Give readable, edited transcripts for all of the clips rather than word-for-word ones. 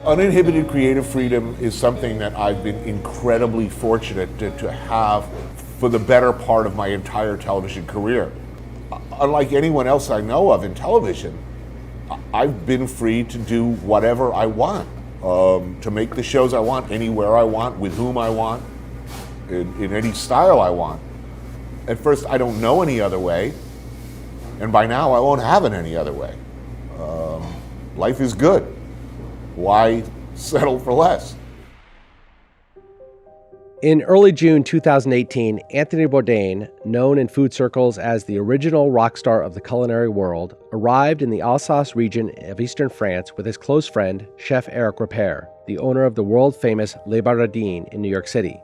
Uninhibited creative freedom is something that I've been incredibly fortunate to have for the better part of my entire television career. Unlike anyone else I know of in television, I've been free to do whatever I want, to make the shows I want, anywhere I want, with whom I want, in any style I want. At first, I don't know any other way, and by now I won't have it any other way. Life is good. Why settle for less? In early June 2018, Anthony Bourdain, known in food circles as the original rock star of the culinary world, arrived in the Alsace region of eastern France with his close friend, Chef Eric Ripert, the owner of the world-famous Le Bourdain in New York City.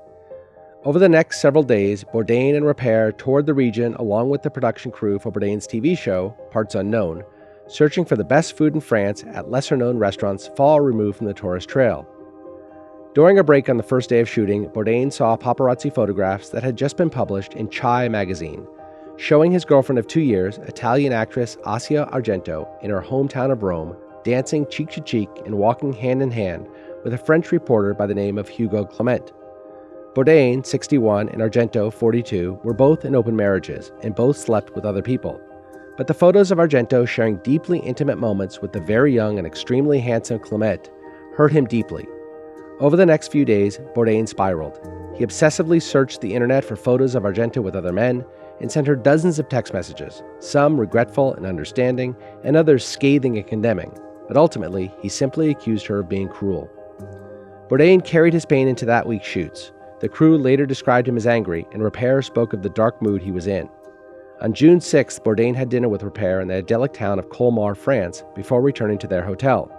Over the next several days, Bourdain and Ripert toured the region along with the production crew for Bourdain's TV show, Parts Unknown, searching for the best food in France at lesser-known restaurants far removed from the tourist trail. During a break on the first day of shooting, Bourdain saw paparazzi photographs that had just been published in Chai magazine, showing his girlfriend of 2 years, Italian actress Asia Argento, in her hometown of Rome, dancing cheek to cheek and walking hand in hand with a French reporter by the name of Hugo Clement. Bourdain, 61, and Argento, 42, were both in open marriages, and both slept with other people. But the photos of Argento sharing deeply intimate moments with the very young and extremely handsome Clement hurt him deeply. Over the next few days, Bourdain spiraled. He obsessively searched the internet for photos of Argento with other men and sent her dozens of text messages, some regretful and understanding, and others scathing and condemning. But ultimately, he simply accused her of being cruel. Bourdain carried his pain into that week's shoots. The crew later described him as angry, and Ripert spoke of the dark mood he was in. On June 6th, Bourdain had dinner with Ripert in the idyllic town of Colmar, France, before returning to their hotel.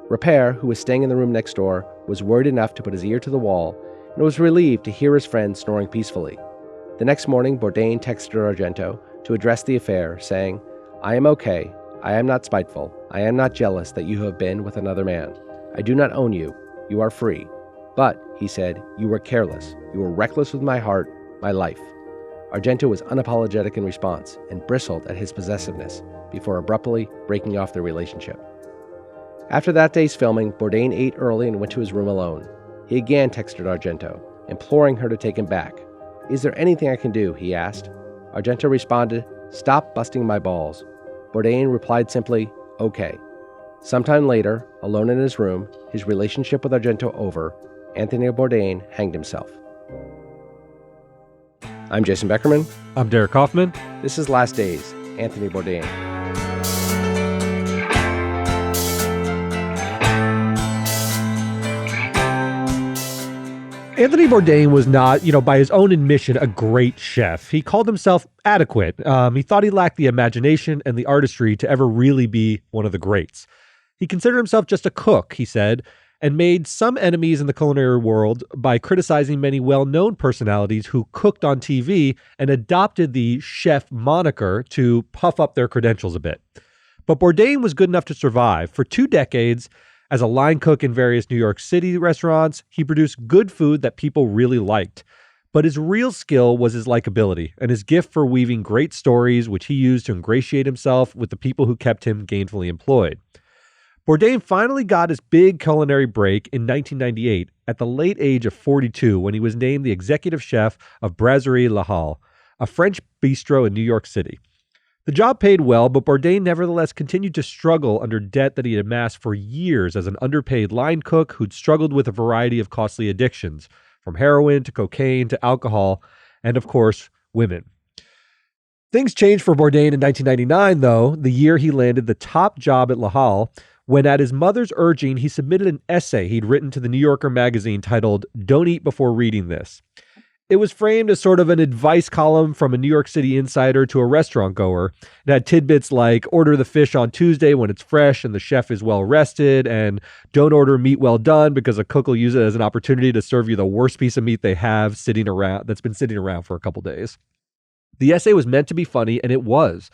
Ripert, who was staying in the room next door, was worried enough to put his ear to the wall and was relieved to hear his friend snoring peacefully. The next morning, Bourdain texted Argento to address the affair, saying, "I am okay. I am not spiteful. I am not jealous that you have been with another man. I do not own you. You are free. But," he said, "you were careless. You were reckless with my heart, my life." Argento was unapologetic in response and bristled at his possessiveness before abruptly breaking off their relationship. After that day's filming, Bourdain ate early and went to his room alone. He again texted Argento, imploring her to take him back. "Is there anything I can do?" he asked. Argento responded, "Stop busting my balls." Bourdain replied simply, "Okay." Sometime later, alone in his room, his relationship with Argento over, Anthony Bourdain hanged himself. I'm Jason Beckerman. I'm Derek Kaufman. This is Last Days, Anthony Bourdain. Anthony Bourdain was not, by his own admission, a great chef. He called himself adequate. He thought he lacked the imagination and the artistry to ever really be one of the greats. He considered himself just a cook, he said, and made some enemies in the culinary world by criticizing many well-known personalities who cooked on TV and adopted the chef moniker to puff up their credentials a bit. But Bourdain was good enough to survive. For 2 decades, as a line cook in various New York City restaurants, he produced good food that people really liked. But his real skill was his likability and his gift for weaving great stories, which he used to ingratiate himself with the people who kept him gainfully employed. Bourdain finally got his big culinary break in 1998 at the late age of 42 when he was named the executive chef of Brasserie La Halle, a French bistro in New York City. The job paid well, but Bourdain nevertheless continued to struggle under debt that he had amassed for years as an underpaid line cook who'd struggled with a variety of costly addictions, from heroin to cocaine to alcohol, and of course, women. Things changed for Bourdain in 1999, though, the year he landed the top job at La Halle, when at his mother's urging, he submitted an essay he'd written to the New Yorker magazine titled, "Don't Eat Before Reading This." It was framed as sort of an advice column from a New York City insider to a restaurant goer. It had tidbits like, order the fish on Tuesday when it's fresh and the chef is well rested, and don't order meat well done because a cook will use it as an opportunity to serve you the worst piece of meat they have that's been sitting around for a couple days. The essay was meant to be funny, and it was.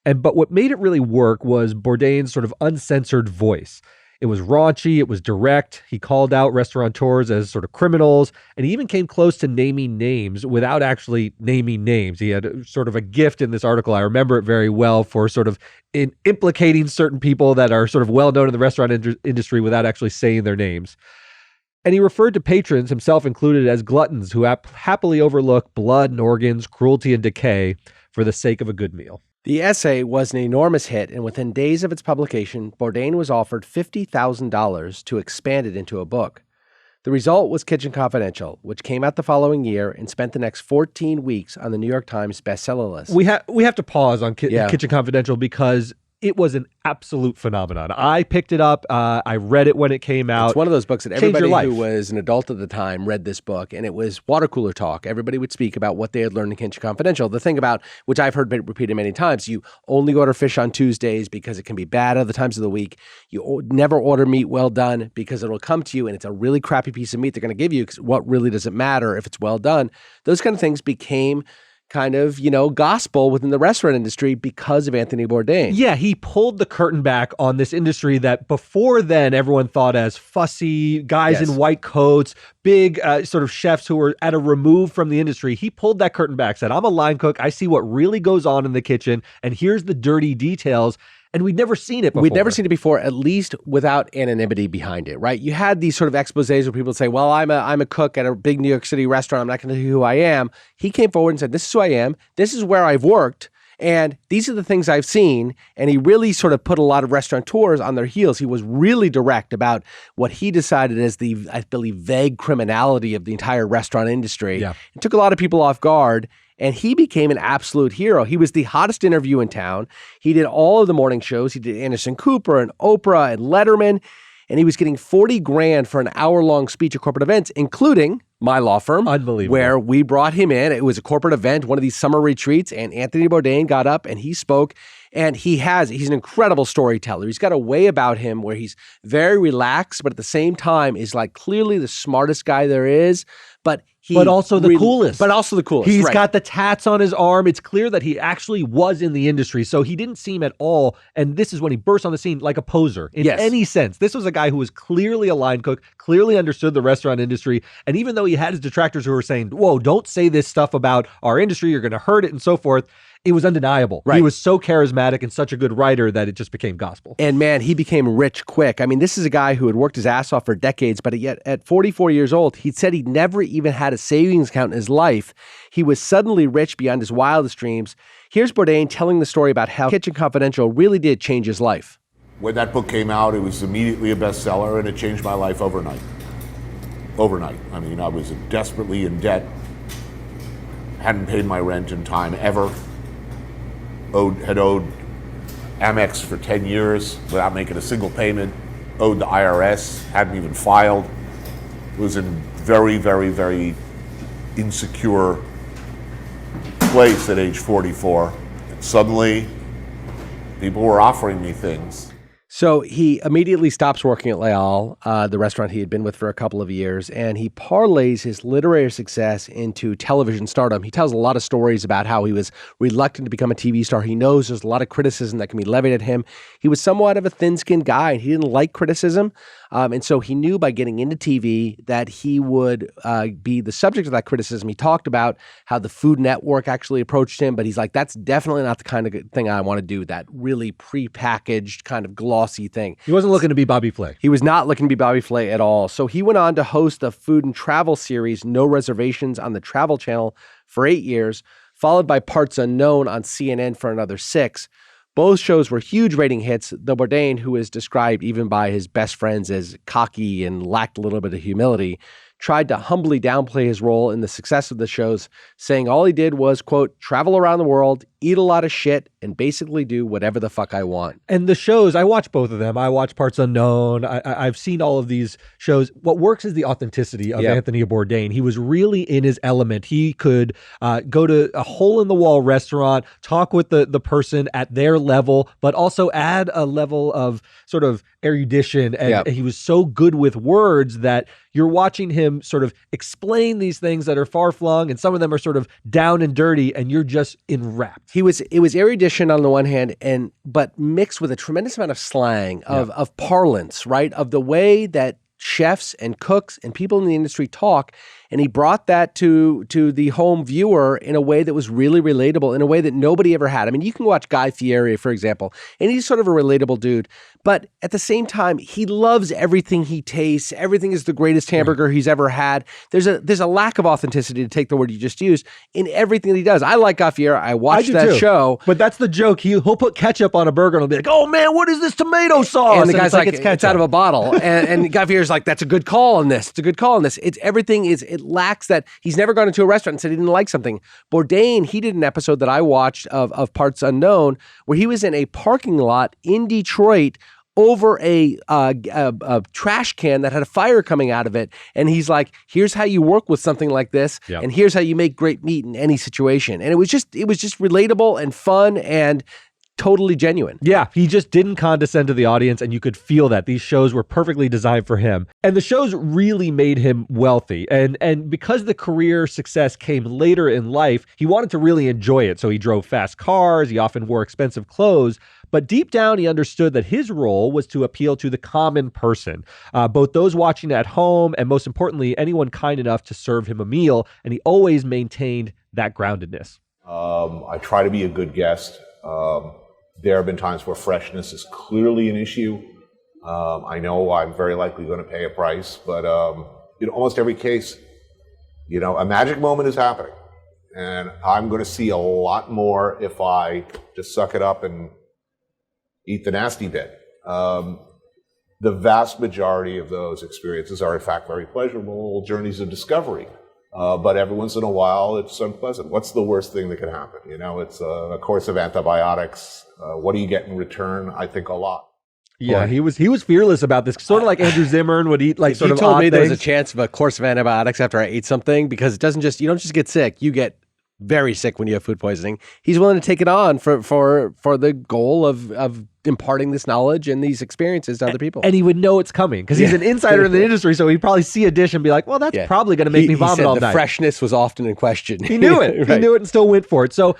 But what made it really work was Bourdain's sort of uncensored voice. It was raunchy. It was direct. He called out restaurateurs as sort of criminals, and he even came close to naming names without actually naming names. He had sort of a gift in this article. I remember it very well for sort of implicating certain people that are sort of well known in the restaurant industry without actually saying their names. And he referred to patrons, himself included, as gluttons who happily overlook blood and organs, cruelty and decay for the sake of a good meal. The essay was an enormous hit, and within days of its publication, Bourdain was offered $50,000 to expand it into a book. The result was Kitchen Confidential, which came out the following year and spent the next 14 weeks on the New York Times bestseller list. We have to pause on Kitchen Confidential because it was an absolute phenomenon. I picked it up. I read it when it came out. It's one of those books that everybody who was an adult at the time read this book, and it was water cooler talk. Everybody would speak about what they had learned in Kitchen Confidential. The thing about, which I've heard repeated many times, you only order fish on Tuesdays because it can be bad other times of the week. You never order meat well done because it'll come to you and it's a really crappy piece of meat they're going to give you because what really does it matter if it's well done? Those kind of things became kind of, gospel within the restaurant industry because of Anthony Bourdain. Yeah, he pulled the curtain back on this industry that before then everyone thought as fussy guys in white coats, big sort of chefs who were at a remove from the industry. He pulled that curtain back, said, I'm a line cook. I see what really goes on in the kitchen, and here's the dirty details. And we'd never seen it before. We'd never seen it before, at least without anonymity behind it, right? You had these sort of exposés where people would say, well, I'm a cook at a big New York City restaurant. I'm not going to tell you who I am. He came forward and said, this is who I am. This is where I've worked. And these are the things I've seen. And he really sort of put a lot of restaurateurs on their heels. He was really direct about what he decided as the, I believe, vague criminality of the entire restaurant industry. Yeah. It took a lot of people off guard. And he became an absolute hero. He was the hottest interview in town. He did all of the morning shows. He did Anderson Cooper and Oprah and Letterman. And he was getting $40,000 for an hour-long speech at corporate events, including my law firm. Unbelievable. Where we brought him in. It was a corporate event, one of these summer retreats, and Anthony Bourdain got up and he spoke. And he's an incredible storyteller. He's got a way about him where he's very relaxed, but at the same time is like clearly the smartest guy there is. But also the coolest. But also the coolest. He's got the tats on his arm. It's clear that he actually was in the industry. So he didn't seem at all, and this is when he burst on the scene, like a poser in any sense. This was a guy who was clearly a line cook, clearly understood the restaurant industry. And even though he had his detractors who were saying, whoa, don't say this stuff about our industry, you're going to hurt it and so forth, it was undeniable. Right. He was so charismatic and such a good writer that it just became gospel. And man, he became rich quick. I mean, this is a guy who had worked his ass off for decades, but yet at 44 years old, he said he'd never even had a savings account in his life. He was suddenly rich beyond his wildest dreams. Here's Bourdain telling the story about how Kitchen Confidential really did change his life. When that book came out, it was immediately a bestseller, and it changed my life overnight. Overnight. I mean, I was desperately in debt, hadn't paid my rent in time ever. Had owed Amex for 10 years without making a single payment, owed the IRS, hadn't even filed, was in very, very, very insecure place at age 44. And suddenly, people were offering me things. So he immediately stops working at Leal, the restaurant he had been with for a couple of years, and he parlays his literary success into television stardom. He tells a lot of stories about how he was reluctant to become a TV star. He knows there's a lot of criticism that can be levied at him. He was somewhat of a thin-skinned guy, and he didn't like criticism. And so he knew by getting into TV that he would be the subject of that criticism. He talked about how the Food Network actually approached him, but he's like, that's definitely not the kind of thing I want to do, that really prepackaged kind of glossy thing. He wasn't looking to be Bobby Flay. He was not looking to be Bobby Flay at all. So he went on to host the food and travel series, No Reservations, on the Travel Channel for 8 years, followed by Parts Unknown on CNN for another 6. Both shows were huge rating hits. The Bourdain, who is described even by his best friends as cocky and lacked a little bit of humility, tried to humbly downplay his role in the success of the shows, saying all he did was, quote, travel around the world, eat a lot of shit, and basically do whatever the fuck I want. And the shows, I watch both of them. I watch Parts Unknown. I've seen all of these shows. What works is the authenticity of Anthony Bourdain. He was really in his element. He could go to a hole-in-the-wall restaurant, talk with the person at their level, but also add a level of sort of erudition. And he was so good with words that you're watching him him sort of explain these things that are far-flung, and some of them are sort of down and dirty, and you're just enwrapped. It was erudition on the one hand, but mixed with a tremendous amount of slang, of parlance, right? Of the way that chefs and cooks and people in the industry talk. And he brought that to the home viewer in a way that was really relatable, in a way that nobody ever had. I mean, you can watch Guy Fieri, for example, and he's sort of a relatable dude. But at the same time, he loves everything he tastes. Everything is the greatest hamburger he's ever had. There's a lack of authenticity, to take the word you just used, in everything that he does. I like Guy Fieri. I watched that show. But that's the joke. He'll put ketchup on a burger and he'll be like, "Oh man, what is this tomato sauce?" And the guy's like, it's out of a bottle. and Guy Fieri's like, "That's a good call on this. It's a good call on this." It lacks that. He's never gone into a restaurant and said he didn't like something. Bourdain, he did an episode that I watched of Parts Unknown, where he was in a parking lot in Detroit over a trash can that had a fire coming out of it. And he's like, "Here's how you work with something like this. Yep. And here's how you make great meat in any situation." And it was just relatable and fun and totally genuine. Yeah, he just didn't condescend to the audience, and you could feel that. These shows were perfectly designed for him. And the shows really made him wealthy. And because the career success came later in life, he wanted to really enjoy it. So he drove fast cars, he often wore expensive clothes, but deep down he understood that his role was to appeal to the common person, both those watching at home and, most importantly, anyone kind enough to serve him a meal. And he always maintained that groundedness. I try to be a good guest. There have been times where freshness is clearly an issue. I know I'm very likely going to pay a price, but in almost every case, a magic moment is happening. And I'm going to see a lot more if I just suck it up and eat the nasty bit. The vast majority of those experiences are, in fact, very pleasurable journeys of discovery. But every once in a while, it's unpleasant. What's the worst thing that can happen? It's a course of antibiotics. What do you get in return? I think a lot. Yeah, he was fearless about this. Sort of like Andrew Zimmern would eat like sort of odd things. You told me there was a chance of a course of antibiotics after I ate something, because you don't just get sick, you get very sick when you have food poisoning. He's willing to take it on for the goal of imparting this knowledge and these experiences to other people. And he would know it's coming because he's an insider in the industry, so he'd probably see a dish and be like, "Well, that's probably going to make me vomit all night." The freshness was often in question. He knew it. Right. He knew it and still went for it. So,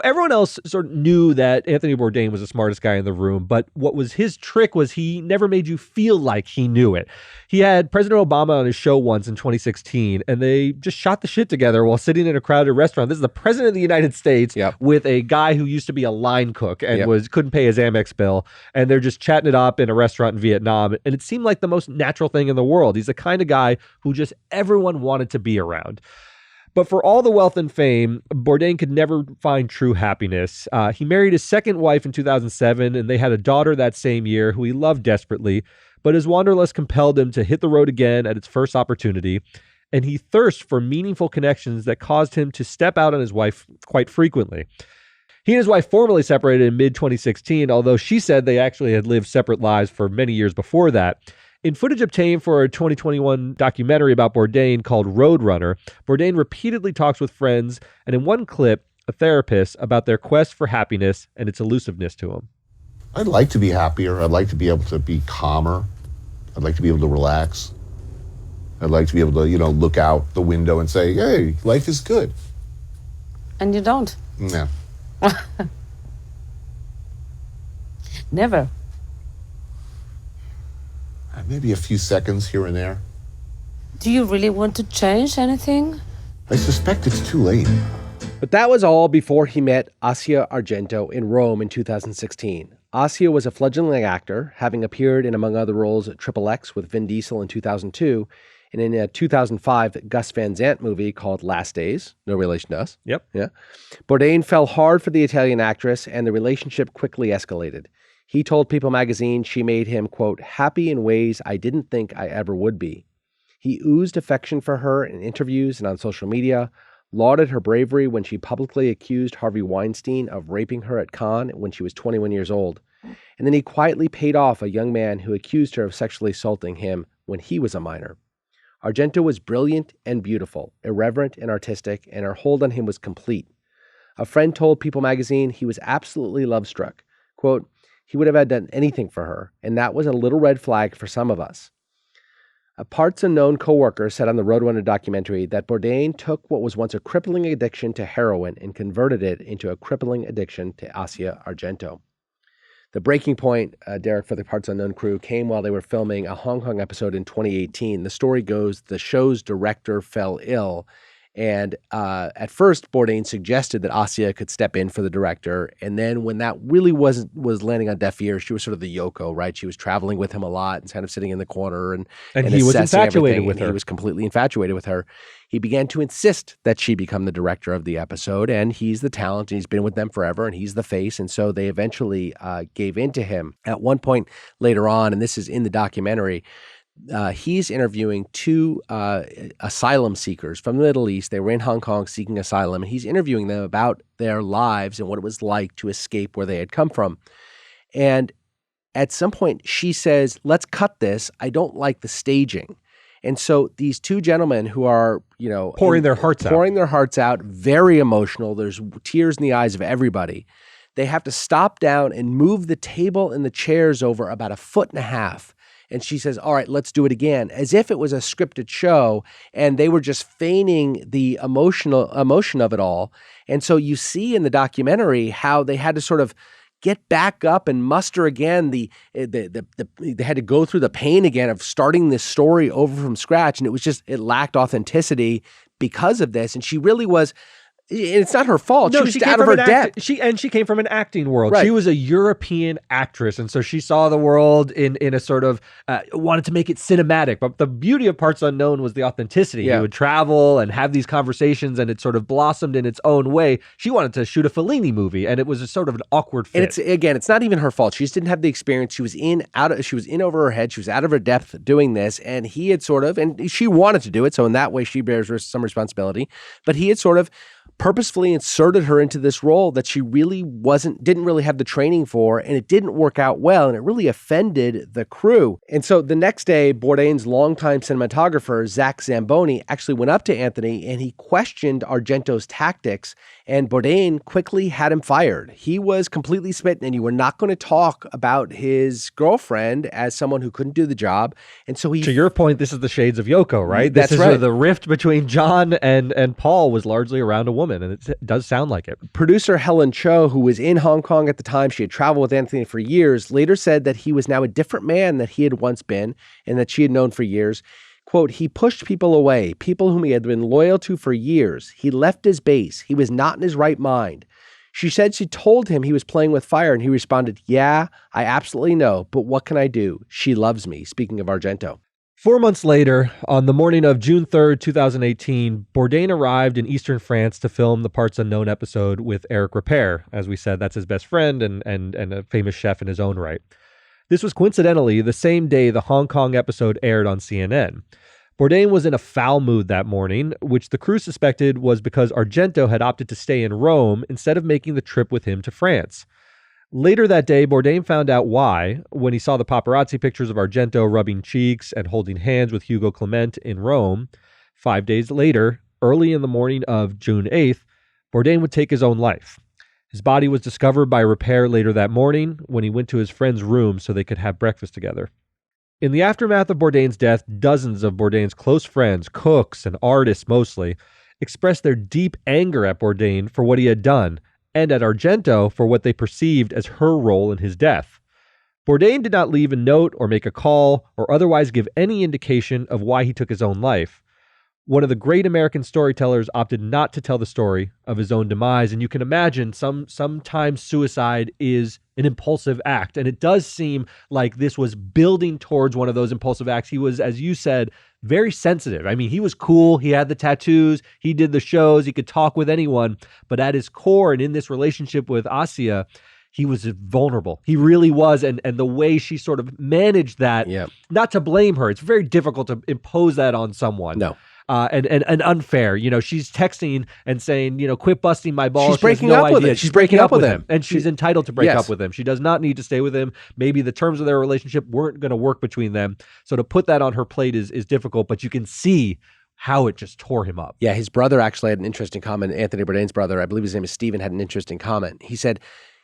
everyone else sort of knew that Anthony Bourdain was the smartest guy in the room, but what was his trick was he never made you feel like he knew it. He had President Obama on his show once in 2016, and they just shot the shit together while sitting in a crowded restaurant. This is the president of the United States with a guy who used to be a line cook and couldn't pay his Amex bill, and they're just chatting it up in a restaurant in Vietnam, and it seemed like the most natural thing in the world. He's the kind of guy who just everyone wanted to be around. But for all the wealth and fame, Bourdain could never find true happiness. He married his second wife in 2007, and they had a daughter that same year who he loved desperately. But his wanderlust compelled him to hit the road again at its first opportunity, and he thirsted for meaningful connections that caused him to step out on his wife quite frequently. He and his wife formally separated in mid-2016, although she said they actually had lived separate lives for many years before that. In footage obtained for a 2021 documentary about Bourdain called Roadrunner, Bourdain repeatedly talks with friends, and in one clip, a therapist, about their quest for happiness and its elusiveness to him. I'd like to be happier. I'd like to be able to be calmer. I'd like to be able to relax. I'd like to be able to, look out the window and say, "Hey, life is good." And you don't? No. Never. Maybe a few seconds here and there. Do you really want to change anything? I suspect it's too late. But that was all before he met Asia Argento in Rome in 2016. Asia was a fledgling actor, having appeared in, among other roles, Triple X with Vin Diesel in 2002, and in a 2005 Gus Van Sant movie called Last Days. No relation to us. Yep. Yeah. Bourdain fell hard for the Italian actress, and the relationship quickly escalated. He told People magazine she made him, quote, "happy in ways I didn't think I ever would be." He oozed affection for her in interviews and on social media, lauded her bravery when she publicly accused Harvey Weinstein of raping her at Cannes when she was 21 years old. And then he quietly paid off a young man who accused her of sexually assaulting him when he was a minor. Argento was brilliant and beautiful, irreverent and artistic, and her hold on him was complete. A friend told People magazine he was absolutely love-struck. Quote, "He would have done anything for her, and that was a little red flag for some of us." A parts unknown co-worker said on the Roadrunner documentary that Bourdain took what was once a crippling addiction to heroin and converted it into a crippling addiction to Asia Argento. The breaking point, Derek, for the Parts Unknown crew came while they were filming a Hong Kong episode in 2018. The story goes the show's director fell ill, and at first Bourdain suggested that Asia could step in for the director, and then when that really was landing on deaf ears, she was sort of the Yoko, right? She was traveling with him a lot and kind of sitting in the corner and he was assessing infatuated everything, with and her. He was completely infatuated with her. He began to insist that she become the director of the episode, and he's the talent, and he's been with them forever, and he's the face, and so they eventually gave in to him. At one point later on, and this is in the documentary, he's interviewing two asylum seekers from the Middle East. They were in Hong Kong seeking asylum, and he's interviewing them about their lives and what it was like to escape where they had come from. And at some point, she says, "Let's cut this. I don't like the staging." And so these two gentlemen who are, pouring their hearts out, very emotional. There's tears in the eyes of everybody. They have to stop down and move the table and the chairs over about 1.5 feet. And she says, "All right, let's do it again," as if it was a scripted show, and they were just feigning the emotion of it all. And so you see in the documentary how they had to sort of get back up and muster again. They had to go through the pain again of starting this story over from scratch, and it lacked authenticity because of this. And she really was. It's not her fault. No, she was out of her depth. She came from an acting world. Right. She was a European actress, and so she saw the world in a sort of wanted to make it cinematic. But the beauty of Parts Unknown was the authenticity. Yeah. He would travel and have these conversations, and it sort of blossomed in its own way. She wanted to shoot a Fellini movie, and it was a sort of an awkward fit. And it's not even her fault. She just didn't have the experience. She was in over her head. She was out of her depth doing this, and he had and she wanted to do it. So in that way, she bears some responsibility. But he had sort of purposefully inserted her into this role that she really didn't really have the training for, and it didn't work out well, and it really offended the crew. And so the next day, Bourdain's longtime cinematographer, Zach Zamboni, actually went up to Anthony, and he questioned Argento's tactics, and Bourdain quickly had him fired. He was completely smitten, and you were not going to talk about his girlfriend as someone who couldn't do the job. And so to your point, this is the shades of Yoko, right? That's this is right. The rift between John and Paul was largely around a woman, and it does sound like it. Producer Helen Cho, who was in Hong Kong at the time, she had traveled with Anthony for years, later said that he was now a different man than he had once been and that she had known for years. Quote, "He pushed people away, people whom he had been loyal to for years. He left his base. He was not in his right mind." She said she told him he was playing with fire, and he responded, "Yeah, I absolutely know, but what can I do? She loves me," speaking of Argento. 4 months later, on the morning of June 3rd, 2018, Bourdain arrived in eastern France to film the Parts Unknown episode with Eric Ripert. As we said, that's his best friend and a famous chef in his own right. This was coincidentally the same day the Hong Kong episode aired on CNN. Bourdain was in a foul mood that morning, which the crew suspected was because Argento had opted to stay in Rome instead of making the trip with him to France. Later that day, Bourdain found out why when he saw the paparazzi pictures of Argento rubbing cheeks and holding hands with Hugo Clement in Rome. 5 days later, early in the morning of June 8th, Bourdain would take his own life. His body was discovered by Ripert later that morning when he went to his friend's room so they could have breakfast together. In the aftermath of Bourdain's death, dozens of Bourdain's close friends, cooks and artists mostly, expressed their deep anger at Bourdain for what he had done, and at Argento for what they perceived as her role in his death. Bourdain did not leave a note or make a call or otherwise give any indication of why he took his own life. One of the great American storytellers opted not to tell the story of his own demise, and you can imagine sometimes suicide is an impulsive act, and it does seem like this was building towards one of those impulsive acts. He was, as you said, very sensitive. I mean, he was cool. He had the tattoos. He did the shows. He could talk with anyone. But at his core and in this relationship with Asia, he was vulnerable. He really was. And the way she sort of managed that, not to blame her. It's very difficult to impose that on someone. No. And unfair. You know, she's texting and saying, you know, quit busting my balls. She's breaking up with him. She's breaking up with him. And she's entitled to break Yes. up with him. She does not need to stay with him. Maybe the terms of their relationship weren't going to work between them. So to put that on her plate is difficult, but you can see how it just tore him up. Yeah, his brother actually had an interesting comment. Anthony Bourdain's brother, I believe his name is Stephen, had an interesting comment. He said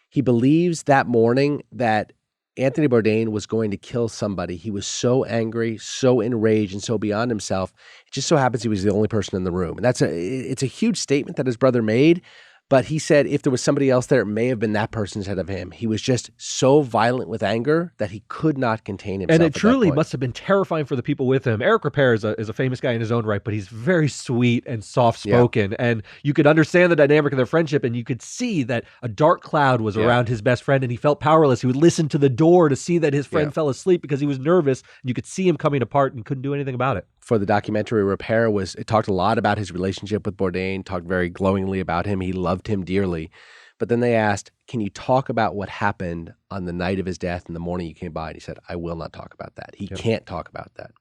he believes that morning that Anthony Bourdain was going to kill somebody. He was so angry, so enraged, and so beyond himself. It just so happens he was the only person in the room. And it's a huge statement that his brother made. But he said if there was somebody else there, it may have been that person instead of him. He was just so violent with anger that he could not contain himself. And it truly must have been terrifying for the people with him. Eric Ripert is a famous guy in his own right, but he's very sweet and soft-spoken. Yeah. And you could understand the dynamic of their friendship, and you could see that a dark cloud was around his best friend, and he felt powerless. He would listen to the door to see that his friend fell asleep because he was nervous, and you could see him coming apart and couldn't do anything about it. For the documentary, Ripert talked a lot about his relationship with Bourdain, talked very glowingly about him. He loved him dearly. But then they asked, can you talk about what happened on the night of his death and the morning you came by? And he said, I will not talk about that. He can't talk about that.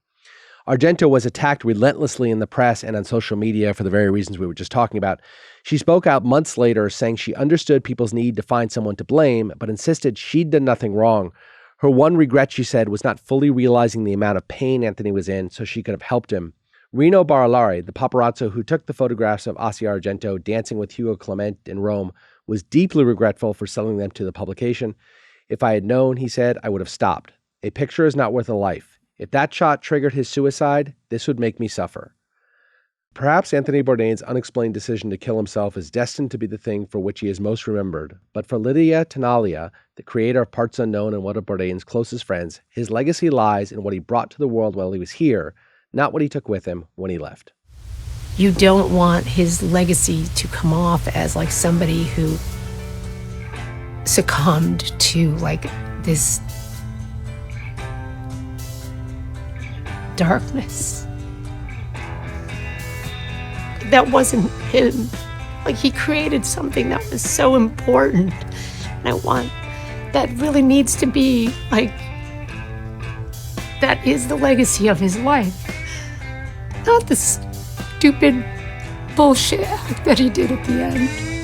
Argento was attacked relentlessly in the press and on social media for the very reasons we were just talking about. She spoke out months later saying she understood people's need to find someone to blame, but insisted she'd done nothing wrong. Her one regret, she said, was not fully realizing the amount of pain Anthony was in so she could have helped him. Rino Barilari, the paparazzo who took the photographs of Asia Argento dancing with Hugo Clement in Rome, was deeply regretful for selling them to the publication. If I had known, he said, I would have stopped. A picture is not worth a life. If that shot triggered his suicide, this would make me suffer. Perhaps Anthony Bourdain's unexplained decision to kill himself is destined to be the thing for which he is most remembered. But for Lydia Tenaglia, the creator of Parts Unknown and one of Bourdain's closest friends, his legacy lies in what he brought to the world while he was here, not what he took with him when he left. You don't want his legacy to come off as like somebody who succumbed to like this darkness. That wasn't him. Like, he created something that was so important. And I want, that really needs to be like, that is the legacy of his life. Not the stupid bullshit act that he did at the end.